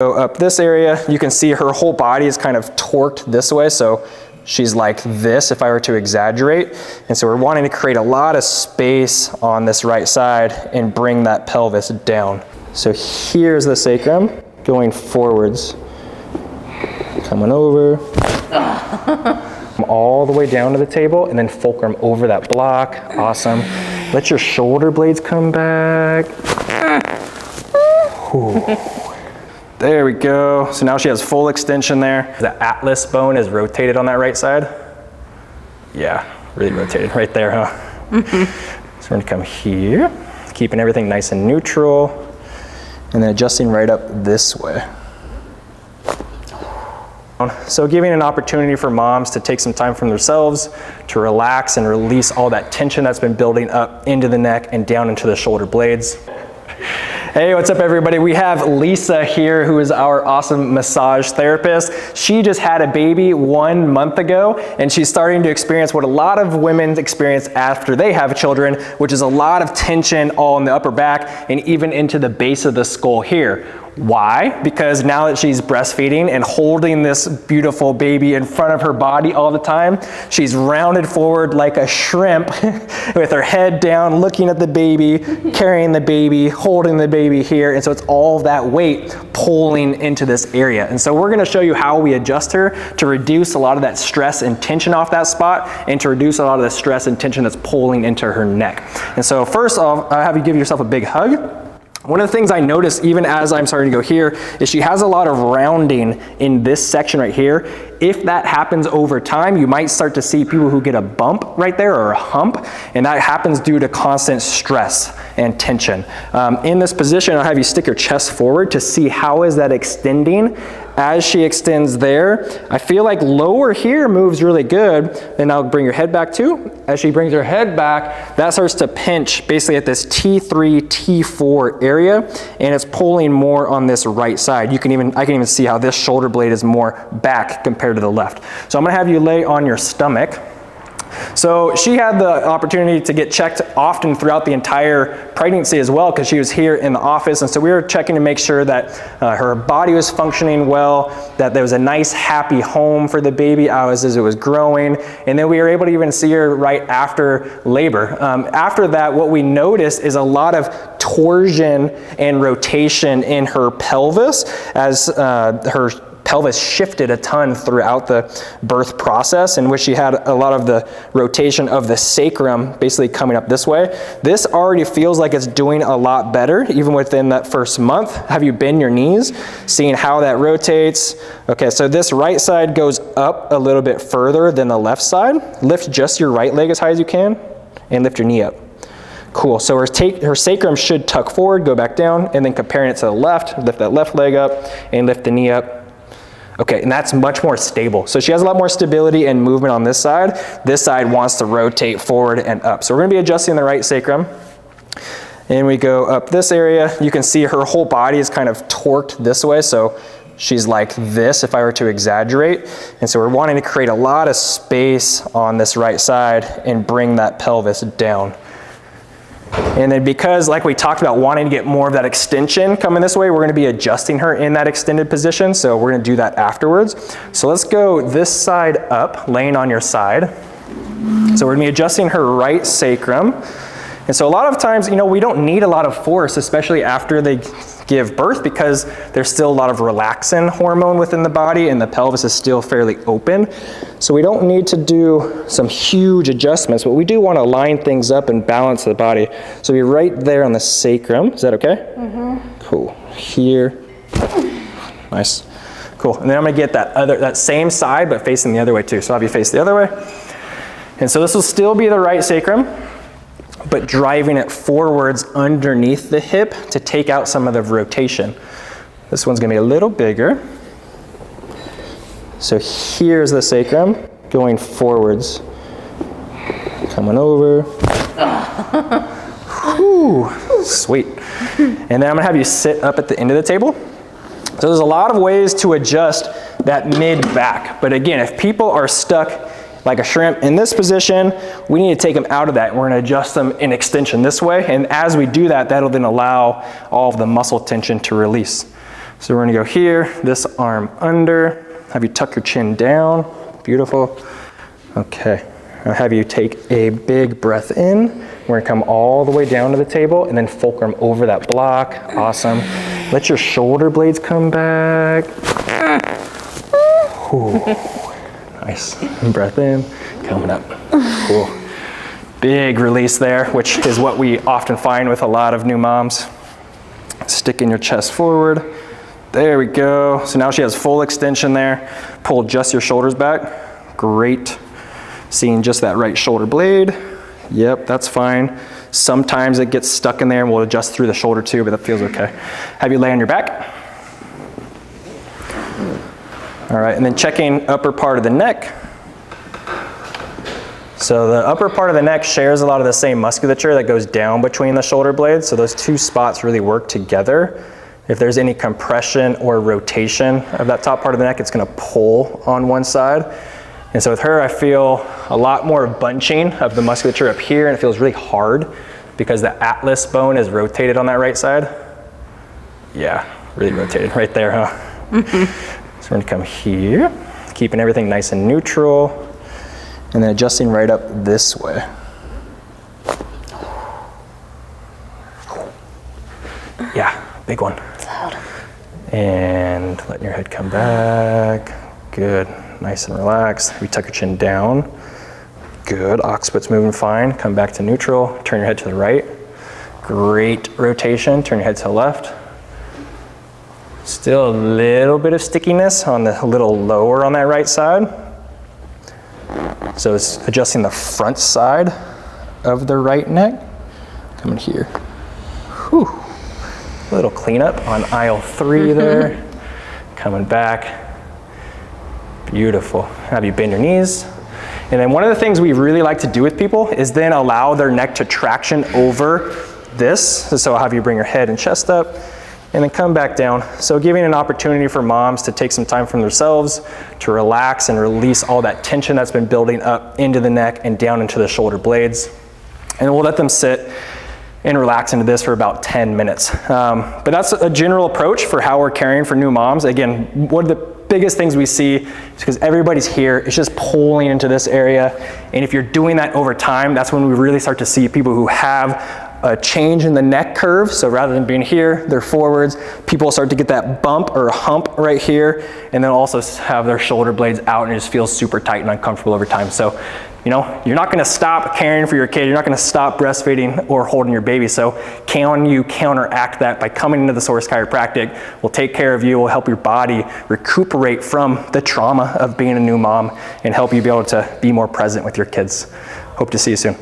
Go up this area, you can see her whole body is kind of torqued this way, so she's like this if I were to exaggerate. And so we're wanting to create a lot of space on this right side and bring that pelvis down. So here's the sacrum going forwards, coming over, all the way down to the table, and then fulcrum over that block. Awesome. Let your shoulder blades come back. There we go. So now she has full extension there. The atlas bone is rotated on that right side. Yeah, really rotated right there, huh? So we're gonna come here, keeping everything nice and neutral, and then adjusting right up this way. So giving an opportunity for moms to take some time from themselves to relax and release all that tension that's been building up into the neck and down into the shoulder blades. Hey, what's up everybody? We have Lisa here, who is our awesome massage therapist. She just had a baby 1 month ago, and she's starting to experience what a lot of women experience after they have children, which is a lot of tension all in the upper back and even into the base of the skull here. Why? Because now that she's breastfeeding and holding this beautiful baby in front of her body all the time, she's rounded forward like a shrimp with her head down, looking at the baby, carrying the baby, holding the baby here. And so it's all that weight pulling into this area. And so we're gonna show you how we adjust her to reduce a lot of that stress and tension off that spot, and to reduce a lot of the stress and tension that's pulling into her neck. And so first off, I'll have you give yourself a big hug. One of the things I notice even as I'm starting to go here is she has a lot of rounding in this section right here. If that happens over time, you might start to see people who get a bump right there or a hump, and that happens due to constant stress and tension. In this position, I'll have you stick your chest forward to see how is that extending. As she extends there, I feel like lower here moves really good. Then I'll bring your head back too. As she brings her head back, that starts to pinch basically at this T3, T4 area, and it's pulling more on this right side. I can even see how this shoulder blade is more back compared to the left. So I'm gonna have you lay on your stomach. So she had the opportunity to get checked often throughout the entire pregnancy as well, because she was here in the office, and so we were checking to make sure that her body was functioning well, that there was a nice happy home for the baby as it was growing, and then we were able to even see her right after labor. After that, what we noticed is a lot of torsion and rotation in her pelvis as her pelvis shifted a ton throughout the birth process, in which she had a lot of the rotation of the sacrum basically coming up this way. This already feels like it's doing a lot better even within that first month. Have you bend your knees, seeing how that rotates? Okay, so this right side goes up a little bit further than the left side. Lift just your right leg as high as you can and lift your knee up. Cool, so her sacrum should tuck forward, go back down, and then comparing it to the left, lift that left leg up and lift the knee up. Okay, and that's much more stable. So she has a lot more stability and movement on this side. This side wants to rotate forward and up. So we're gonna be adjusting the right sacrum. And we go up this area. You can see her whole body is kind of torqued this way. So she's like this if I were to exaggerate. And so we're wanting to create a lot of space on this right side and bring that pelvis down. And then because, like we talked about, wanting to get more of that extension coming this way, we're gonna be adjusting her in that extended position. So we're gonna do that afterwards. So let's go this side up, laying on your side. So we're gonna be adjusting her right sacrum. And so a lot of times, we don't need a lot of force, especially after they give birth, because there's still a lot of relaxin hormone within the body and the pelvis is still fairly open. So we don't need to do some huge adjustments, but we do want to line things up and balance the body. So be right there on the sacrum. Is that okay? Mm-hmm. Cool. Here. Nice. Cool. And then I'm gonna get that same side, but facing the other way too. So I'll have you face the other way. And so this will still be the right sacrum, but driving it forwards underneath the hip to take out some of the rotation. This one's gonna be a little bigger. So here's the sacrum going forwards, coming over. Whew, sweet. And then I'm gonna have you sit up at the end of the table. So there's a lot of ways to adjust that mid back. But again, if people are stuck like a shrimp in this position, we need to take them out of that, and we're gonna adjust them in extension this way. And as we do that, that'll then allow all of the muscle tension to release. So we're gonna go here, this arm under, have you tuck your chin down, beautiful. Okay, I'll have you take a big breath in. We're gonna come all the way down to the table and then fulcrum over that block, awesome. Let your shoulder blades come back. Ooh. Nice, breath in, coming up, cool. Big release there, which is what we often find with a lot of new moms. Sticking your chest forward. There we go. So now she has full extension there. Pull just your shoulders back. Great. Seeing just that right shoulder blade. Yep, that's fine. Sometimes it gets stuck in there and we'll adjust through the shoulder too, but that feels okay. Have you lay on your back. All right, and then checking upper part of the neck. So the upper part of the neck shares a lot of the same musculature that goes down between the shoulder blades. So those two spots really work together. If there's any compression or rotation of that top part of the neck, it's gonna pull on one side. And so with her, I feel a lot more bunching of the musculature up here, and it feels really hard because the atlas bone is rotated on that right side. Yeah, really rotated right there, huh? So we're gonna come here, keeping everything nice and neutral. And then adjusting right up this way. Yeah, big one. And letting your head come back. Good, nice and relaxed. We tuck your chin down. Good, occipit's moving fine. Come back to neutral, turn your head to the right. Great rotation, turn your head to the left. Still a little bit of stickiness on the little lower on that right side. So it's adjusting the front side of the right neck. Coming here. Whew. A little cleanup on aisle 3 there. Coming back. Beautiful. Have you bend your knees. And then one of the things we really like to do with people is then allow their neck to traction over this. So I'll have you bring your head and chest up and then come back down. So giving an opportunity for moms to take some time from themselves to relax and release all that tension that's been building up into the neck and down into the shoulder blades. And we'll let them sit and relax into this for about 10 minutes. But that's a general approach for how we're caring for new moms. Again, one of the biggest things we see is because everybody's here, it's just pulling into this area. And if you're doing that over time, that's when we really start to see people who have a change in the neck curve. So rather than being here, they're forwards. People start to get that bump or hump right here, and then also have their shoulder blades out, and it just feels super tight and uncomfortable over time. So, you know, you're not gonna stop caring for your kid. You're not gonna stop breastfeeding or holding your baby. So can you counteract that by coming into the Source Chiropractic? We'll take care of you. We'll help your body recuperate from the trauma of being a new mom and help you be able to be more present with your kids. Hope to see you soon.